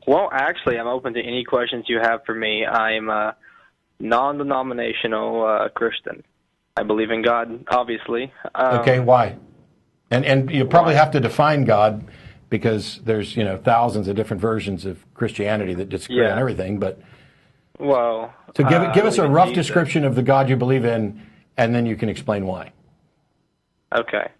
Well, actually, I'm open to any questions you have for me. I'm a non-denominational Christian. I believe in God, obviously. Okay, why? And you probably have to define God, because there's thousands of different versions of Christianity that disagree on everything. But so give us a rough Jesus. description of the God you believe in, and then you can explain why. Okay.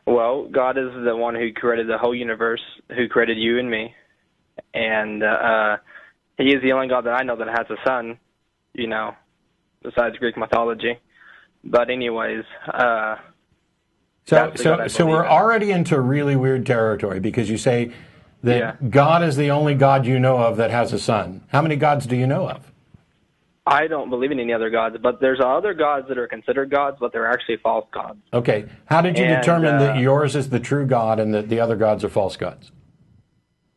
Well, God is the one who created the whole universe, who created you and me, and He is the only God that I know that has a son. Besides Greek mythology. But anyways, so we're already into really weird territory, because you say that God is the only God you know of that has a son. How many gods do you know of? I don't believe in any other gods, but there's other gods that are considered gods, but they're actually false gods. Okay. How did you determine that yours is the true God and that the other gods are false gods?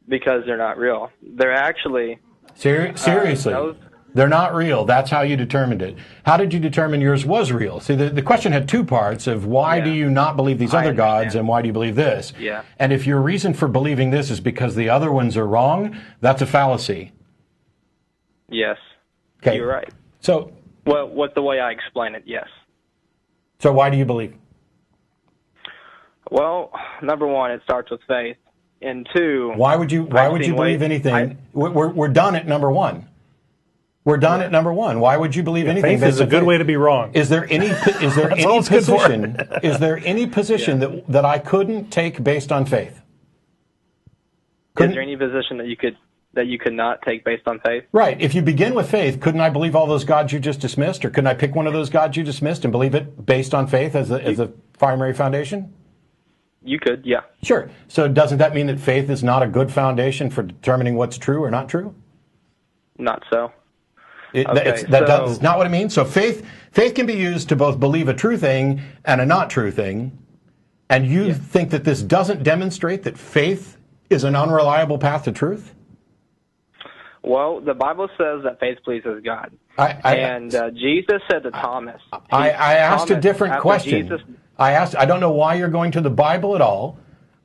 Because they're not real. They're actually... Seriously? They're not real. That's how you determined it. How did you determine yours was real? See, the question had two parts of why do you not believe these other gods and why do you believe this? Yeah. And if your reason for believing this is because the other ones are wrong, that's a fallacy. Yes. Okay. You're right. So, well, what the way I explain it, yes. So why do you believe? Well, number one, it starts with faith. And two, why would you believe anything? We're done at number one. We're done at number one. Why would you believe anything? Faith is a good way to be wrong. Is there any position that I couldn't take based on faith? Is there any position that you could not take based on faith? Right. If you begin with faith, couldn't I believe all those gods you just dismissed, or couldn't I pick one of those gods you dismissed and believe it based on faith as the primary foundation? You could, yeah. Sure. So doesn't that mean that faith is not a good foundation for determining what's true or not true? Not so. That's not what it means. So faith can be used to both believe a true thing and a not true thing. And you think that this doesn't demonstrate that faith is an unreliable path to truth? Well, the Bible says that faith pleases God. Jesus said to Thomas. I asked a different question. I don't know why you're going to the Bible at all.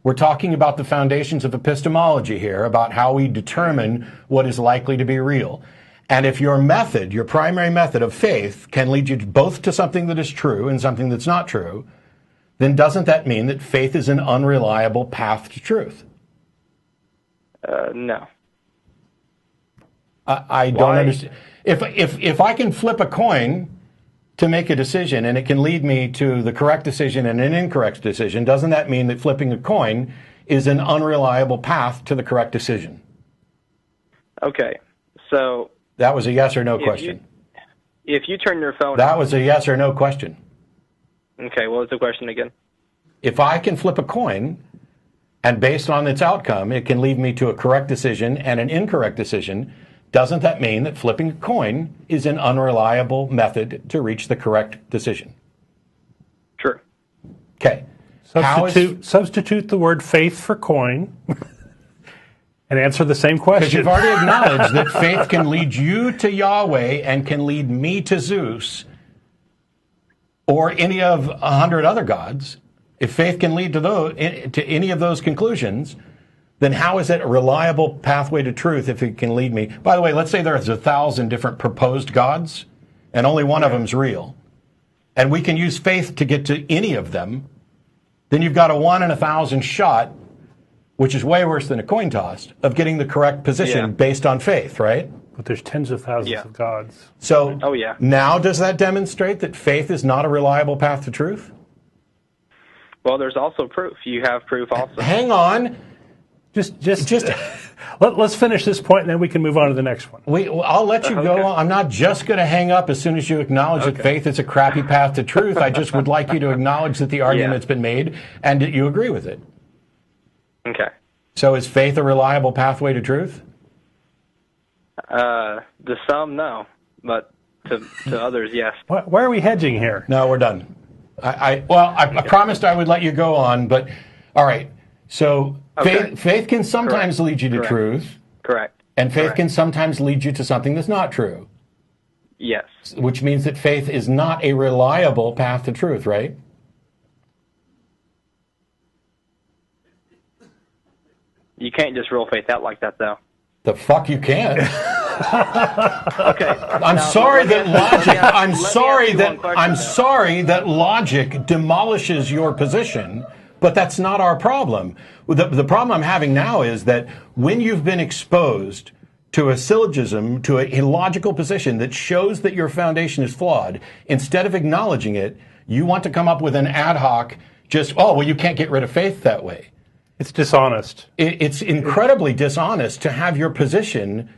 We're talking about the foundations of epistemology here, about how we determine what is likely to be real. And if your method, your primary method of faith, can lead you both to something that is true and something that's not true, then doesn't that mean that faith is an unreliable path to truth? No. I don't understand. If I can flip a coin to make a decision and it can lead me to the correct decision and an incorrect decision, doesn't that mean that flipping a coin is an unreliable path to the correct decision? Okay, so... That was a yes or no question. If you turn your phone... That was a yes or no question. Okay, what was the question again? If I can flip a coin, and based on its outcome, it can lead me to a correct decision and an incorrect decision, doesn't that mean that flipping a coin is an unreliable method to reach the correct decision? True. Okay. Substitute the word faith for coin and answer the same question. Because you've already acknowledged that faith can lead you to Yahweh and can lead me to Zeus or any of 100 other gods. If faith can lead to any of those conclusions, then how is it a reliable pathway to truth if it can lead me? By the way, let's say there's 1,000 different proposed gods, and only one of them's real. And we can use faith to get to any of them. Then you've got a 1 in 1,000 shot, which is way worse than a coin toss, of getting the correct position based on faith, right? But there's tens of thousands of gods. So now does that demonstrate that faith is not a reliable path to truth? Well, there's also proof. You have proof also. Hang on. Just let's finish this point, and then we can move on to the next one. I'll let you go on. I'm not just going to hang up as soon as you acknowledge that faith is a crappy path to truth. I just would like you to acknowledge that the argument's been made and that you agree with it. Okay. So is faith a reliable pathway to truth? To some, no. But to others, yes. Why are we hedging here? No, we're done. I promised I would let you go on, but all right. So faith can sometimes lead you to truth. Correct. And faith can sometimes lead you to something that's not true. Yes. Which means that faith is not a reliable path to truth, right? You can't just rule faith out like that, though. The fuck you can't. Okay. I'm sorry that logic. I'm sorry that logic demolishes your position, but that's not our problem. The problem I'm having now is that when you've been exposed to a syllogism, to a illogical position that shows that your foundation is flawed, instead of acknowledging it, you want to come up with an ad hoc, you can't get rid of faith that way. It's dishonest. It's incredibly dishonest to have your position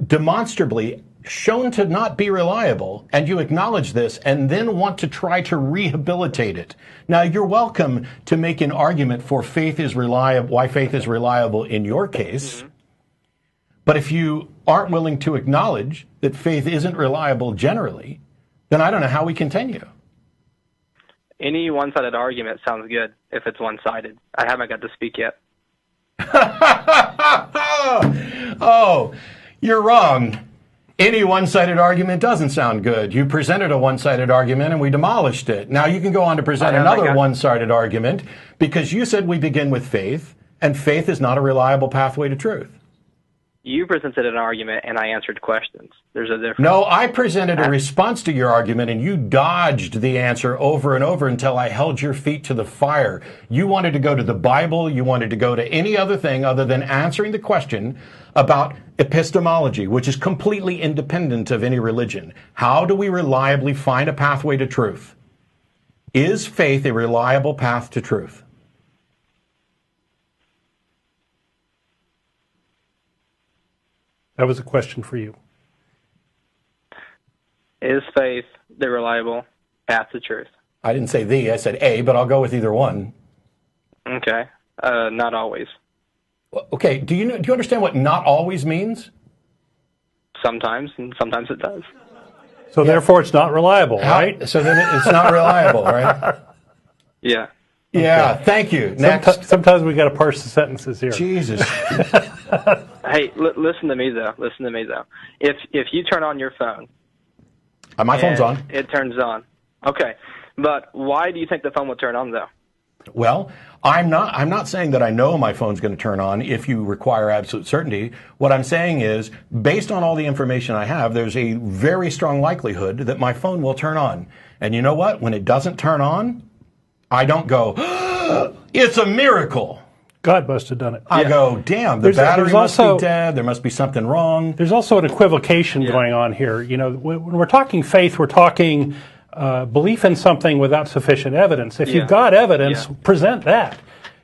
demonstrably shown to not be reliable, and you acknowledge this and then want to try to rehabilitate it. Now, you're welcome to make an argument for why faith is reliable in your case. Mm-hmm. But if you aren't willing to acknowledge that faith isn't reliable generally, then I don't know how we continue. Any one-sided argument sounds good if it's one-sided. I haven't got to speak yet. Oh, you're wrong. Any one-sided argument doesn't sound good. You presented a one-sided argument and we demolished it. Now you can go on to present another one-sided argument because you said we begin with faith, and faith is not a reliable pathway to truth. You presented an argument and I answered questions. There's a difference. No, I presented a response to your argument and you dodged the answer over and over until I held your feet to the fire. You wanted to go to the Bible. You wanted to go to any other thing other than answering the question about epistemology, which is completely independent of any religion. How do we reliably find a pathway to truth? Is faith a reliable path to truth? That was a question for you. Is faith the reliable path to truth? I didn't say I said a, but I'll go with either one. Okay. Not always. Okay, do you understand what not always means? Sometimes, and sometimes it does. So therefore it's not reliable, right? So then it's not reliable, right? Yeah. Yeah, okay. Thank you. Next. Sometimes we got to parse the sentences here. Jesus. Hey, listen to me though. If you turn on your phone, my phone's on. It turns on. Okay, but why do you think the phone will turn on though? Well, I'm not saying that I know my phone's going to turn on if you require absolute certainty. What I'm saying is, based on all the information I have, there's a very strong likelihood that my phone will turn on. And you know what? When it doesn't turn on, I don't go, it's a miracle. God must have done it. I go, damn, the battery must be dead. There must be something wrong. There's also an equivocation going on here. You know, when we're talking faith, we're talking belief in something without sufficient evidence. If you've got evidence, present that.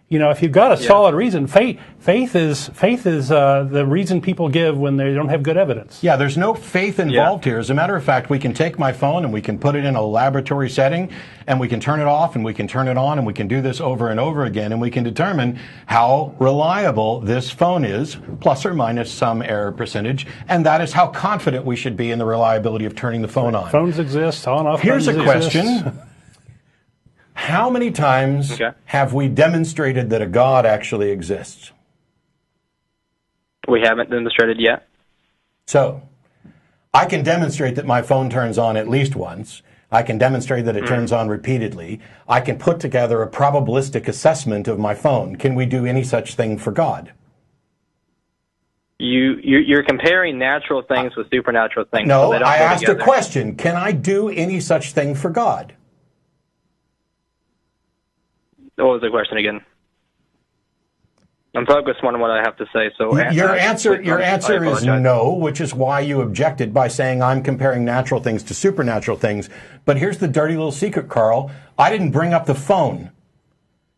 You know, if you've got a solid reason, faith is the reason people give when they don't have good evidence. Yeah, there's no faith involved here. As a matter of fact, we can take my phone and we can put it in a laboratory setting and we can turn it off and we can turn it on and we can do this over and over again and we can determine how reliable this phone is, plus or minus some error percentage, and that is how confident we should be in the reliability of turning the phone on. Phones exist, on, off. Here's a question. How many times have we demonstrated that a God actually exists? We haven't demonstrated yet. So, I can demonstrate that my phone turns on at least once. I can demonstrate that it turns on repeatedly. I can put together a probabilistic assessment of my phone. Can we do any such thing for God? You're comparing natural things with supernatural things. No, so I asked a question. Can I do any such thing for God? What was the question again? I'm focused on what I have to say. So your answer is no, which is why you objected by saying I'm comparing natural things to supernatural things. But here's the dirty little secret, Carl. I didn't bring up the phone.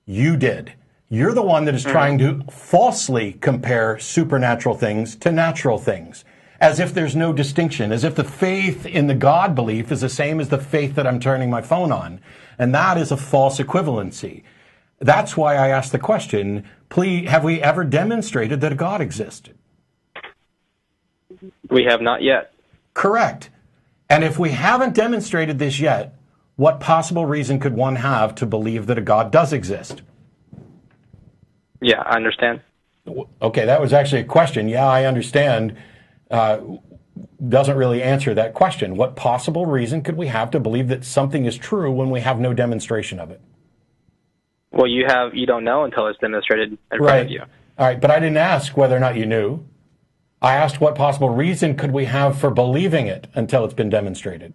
You did. You're the one that is trying to falsely compare supernatural things to natural things, as if there's no distinction, as if the faith in the God belief is the same as the faith that I'm turning my phone on. And that is a false equivalency. That's why I asked the question, please, have we ever demonstrated that a God existed? We have not yet. Correct. And if we haven't demonstrated this yet, what possible reason could one have to believe that a God does exist? Yeah, I understand. Okay, that was actually a question. Yeah, I understand. Doesn't really answer that question. What possible reason could we have to believe that something is true when we have no demonstration of it? Well, you don't know until it's demonstrated in front of you. All right, but I didn't ask whether or not you knew. I asked what possible reason could we have for believing it until it's been demonstrated.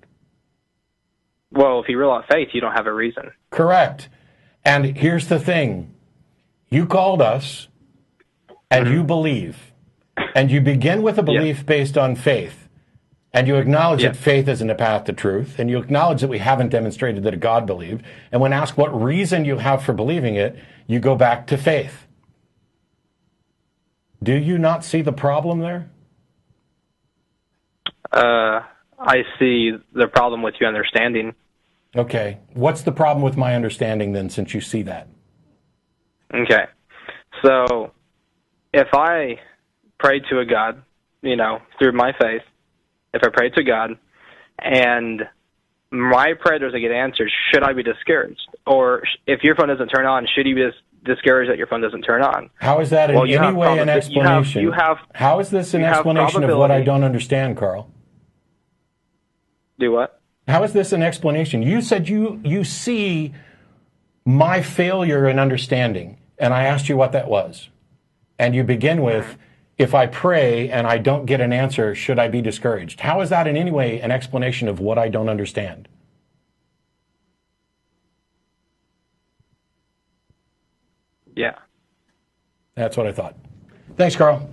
Well, if you rule out faith, you don't have a reason. Correct. And here's the thing. You called us, and you believe. And you begin with a belief based on faith. And you acknowledge that faith isn't a path to truth. And you acknowledge that we haven't demonstrated that a God believed. And when asked what reason you have for believing it, you go back to faith. Do you not see the problem there? I see the problem with your understanding. Okay. What's the problem with my understanding then, since you see that? Okay. So, if I pray to a God, through my faith, if I pray to God, and my prayer doesn't get answered, should I be discouraged? Or if your phone doesn't turn on, should you be discouraged that your phone doesn't turn on? How is that in any way an explanation? How is this an explanation of what I don't understand, Carl? Do what? How is this an explanation? You said you see my failure in understanding, and I asked you what that was. And you begin with, if I pray and I don't get an answer, should I be discouraged? How is that in any way an explanation of what I don't understand? Yeah. That's what I thought. Thanks, Carl.